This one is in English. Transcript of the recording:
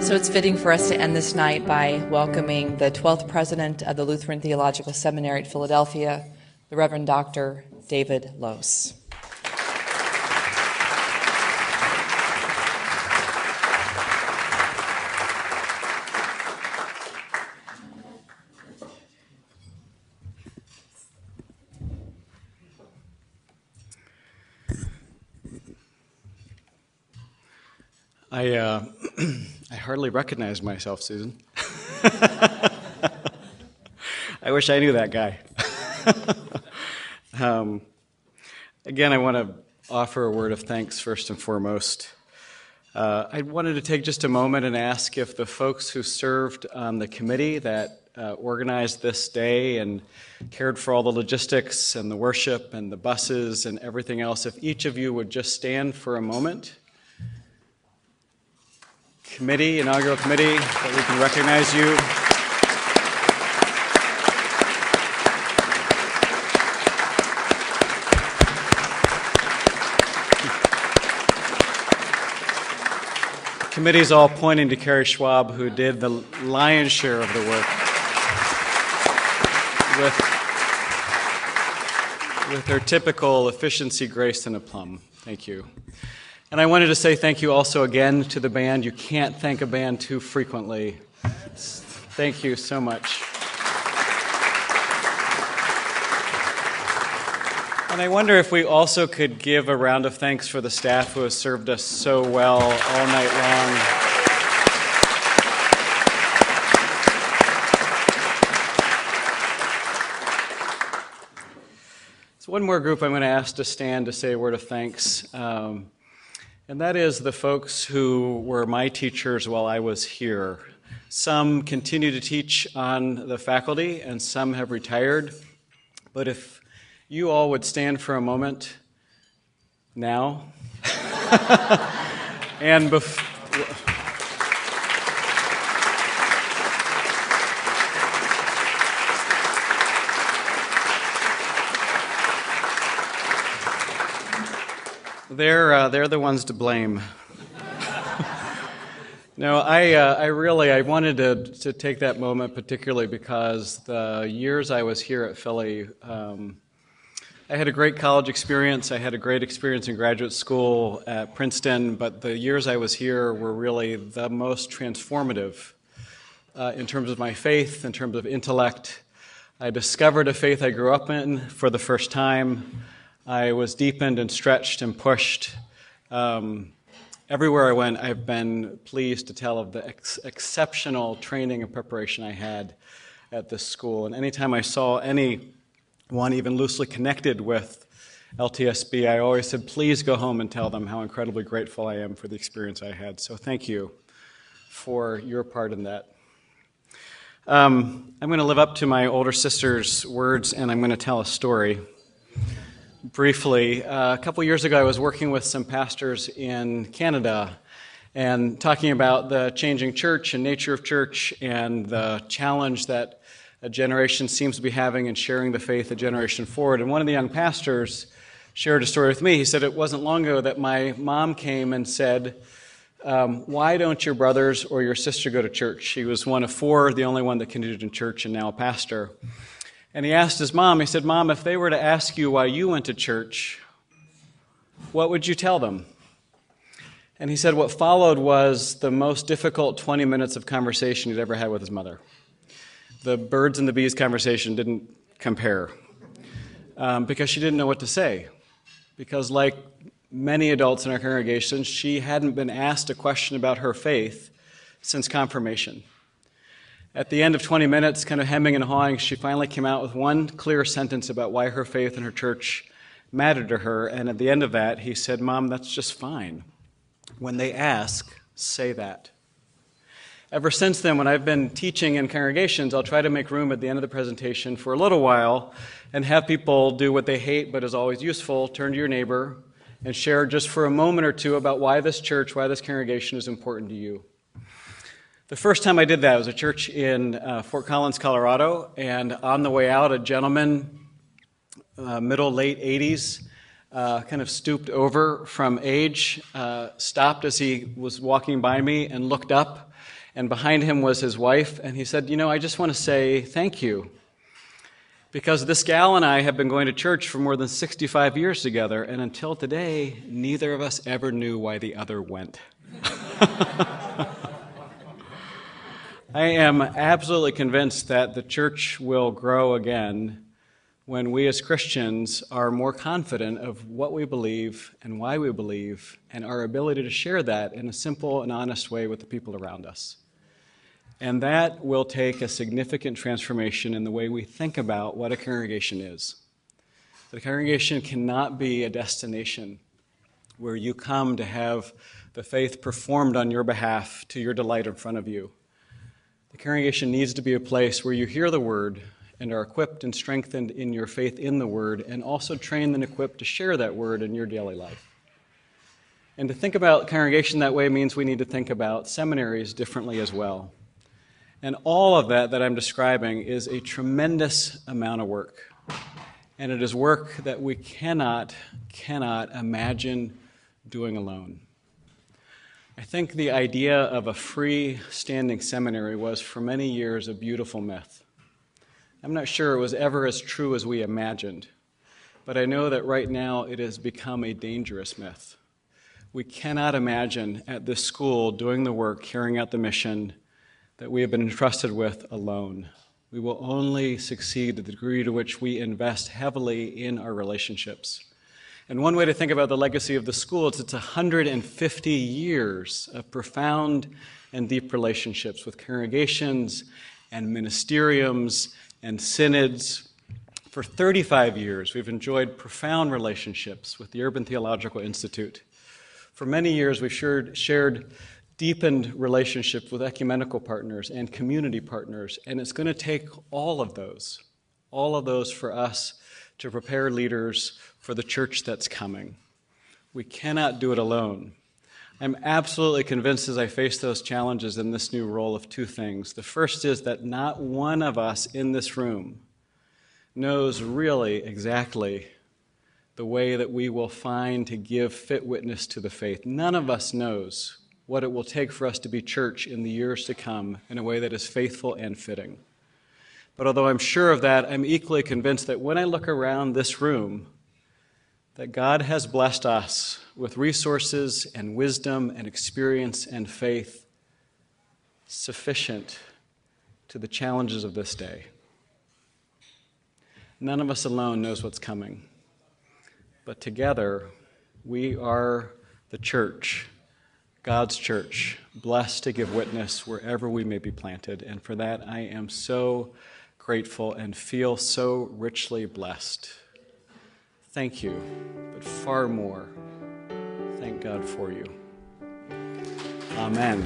So it's fitting for us to end this night by welcoming the 12th president of the Lutheran Theological Seminary at Philadelphia, the Reverend Dr. David Lose. I hardly recognize myself, Susan. I wish I knew that guy. Again, I want to offer a word of thanks first and foremost. I wanted to take just a moment and ask if the folks who served on the committee that organized this day and cared for all the logistics and the worship and the buses and everything else, if each of you would just stand for a moment. Committee, inaugural committee, that we can recognize you. The committee's all pointing to Carrie Schwab, who did the lion's share of the work with her typical efficiency, grace, and aplomb. Thank you. And I wanted to say thank you also again to the band. You can't thank a band too frequently. Thank you so much. And I wonder if we also could give a round of thanks for the staff who has served us so well all night long. So one more group I'm going to ask to stand to say a word of thanks. And that is the folks who were my teachers while I was here. Some continue to teach on the faculty, and some have retired. But if you all would stand for a moment now, and they're the ones to blame. No, I wanted to take that moment particularly because the years I was here at Philly, I had a great college experience. I had a great experience in graduate school at Princeton, but the years I was here were really the most transformative in terms of my faith, in terms of intellect. I discovered a faith I grew up in for the first time. I was deepened and stretched and pushed. Everywhere I went, I've been pleased to tell of the exceptional training and preparation I had at this school. And anytime I saw anyone even loosely connected with LTSB, I always said, please go home and tell them how incredibly grateful I am for the experience I had. So thank you for your part in that. I'm going to live up to my older sister's words, and I'm going to tell a story. Briefly, a couple years ago I was working with some pastors in Canada and talking about the changing church and nature of church and the challenge that a generation seems to be having in sharing the faith a generation forward. And one of the young pastors shared a story with me. He said it wasn't long ago that my mom came and said, why don't your brothers or your sister go to church? She was one of four, the only one that continued in church and now a pastor. And he asked his mom, he said, Mom, if they were to ask you why you went to church, what would you tell them? And he said what followed was the most difficult 20 minutes of conversation he'd ever had with his mother. The birds and the bees conversation didn't compare because she didn't know what to say. Because like many adults in our congregation, she hadn't been asked a question about her faith since confirmation. At the end of 20 minutes, kind of hemming and hawing, she finally came out with one clear sentence about why her faith and her church mattered to her. And at the end of that, he said, Mom, that's just fine. When they ask, say that. Ever since then, when I've been teaching in congregations, I'll try to make room at the end of the presentation for a little while and have people do what they hate but is always useful, turn to your neighbor and share just for a moment or two about why this church, why this congregation is important to you. The first time I did that was a church in Fort Collins, Colorado, and on the way out, a gentleman, middle, late 80s, kind of stooped over from age, stopped as he was walking by me and looked up And behind him was his wife, and he said, I just want to say thank you. Because this gal and I have been going to church for more than 65 years together, and until today, neither of us ever knew why the other went. I am absolutely convinced that the church will grow again when we as Christians are more confident of what we believe and why we believe, and our ability to share that in a simple and honest way with the people around us. And that will take a significant transformation in the way we think about what a congregation is. The congregation cannot be a destination where you come to have the faith performed on your behalf to your delight in front of you. The congregation needs to be a place where you hear the word and are equipped and strengthened in your faith in the word, and also trained and equipped to share that word in your daily life. And to think about congregation that way means we need to think about seminaries differently as well. And all of that I'm describing is a tremendous amount of work. And it is work that we cannot imagine doing alone. I think the idea of a free-standing seminary was for many years a beautiful myth. I'm not sure it was ever as true as we imagined, but I know that right now it has become a dangerous myth. We cannot imagine at this school doing the work, carrying out the mission that we have been entrusted with alone. We will only succeed to the degree to which we invest heavily in our relationships. And one way to think about the legacy of the school is it's 150 years of profound and deep relationships with congregations and ministeriums and synods. For 35 years, we've enjoyed profound relationships with the Urban Theological Institute. For many years, we've shared deepened relationships with ecumenical partners and community partners, and it's going to take all of those for us to prepare leaders for the church that's coming. We cannot do it alone. I'm absolutely convinced as I face those challenges in this new role of two things. The first is that not one of us in this room knows really exactly the way that we will find to give fit witness to the faith. None of us knows what it will take for us to be church in the years to come in a way that is faithful and fitting. But although I'm sure of that, I'm equally convinced that when I look around this room, that God has blessed us with resources and wisdom and experience and faith sufficient to the challenges of this day. None of us alone knows what's coming, but together we are the church, God's church, blessed to give witness wherever we may be planted. And for that, I am so grateful and feel so richly blessed. Thank you, but far more, thank God for you. Amen.